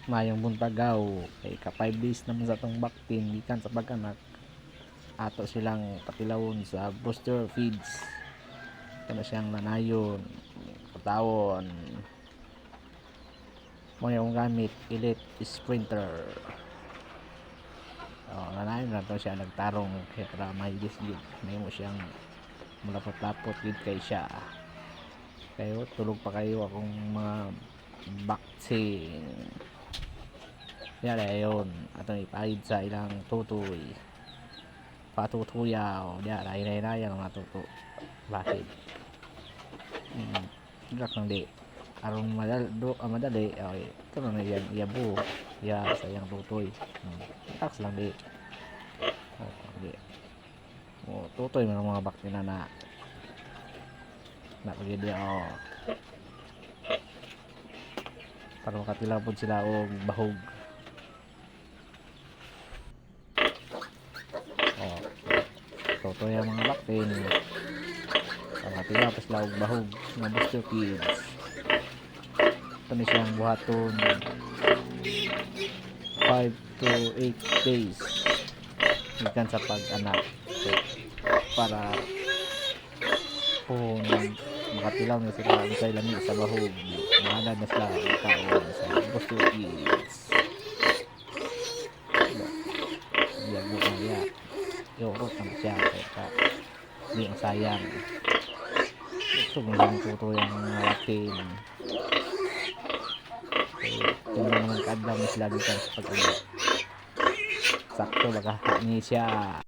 mayong buntagaw kay ka 5 days naman sa tong baktin gikan sa pag-anak ato silang patilawon sa booster feeds kana siyang nanayon katawon mo yung gamit Elite Sprinter. Nanayon na to siya nagtarong kaya para may disgid may mo siyang malapot-lapot gid kay siya kayo tulog pa kayo akong mga vaccine yan ayon atong ipahid sa ilang tutoy patutuyaw diya rahay-rahay ang matuto bakit gak nang di aron madali okay ito na yan iyabo ya sa iyang tutoy tax lang di di tutoy man ang mga baktina na pagid para makatilaw po sila og bahog tutoy ang mga baktin para makatilaw pa sila og bahog na booster feeds. Ito na siyang buhaton 5 to 8 days gikan sa pag-anak para kung makatilaw na sila ang sa lami sa bahog mahanad na sila ang kaon sa booster feeds. Iyago na niya iurot na siya kaya hindi ang sayang ito mo lang tutoy ang atin ito naman kadlaw na sila gikan sa pag-anak sakto baka ni siya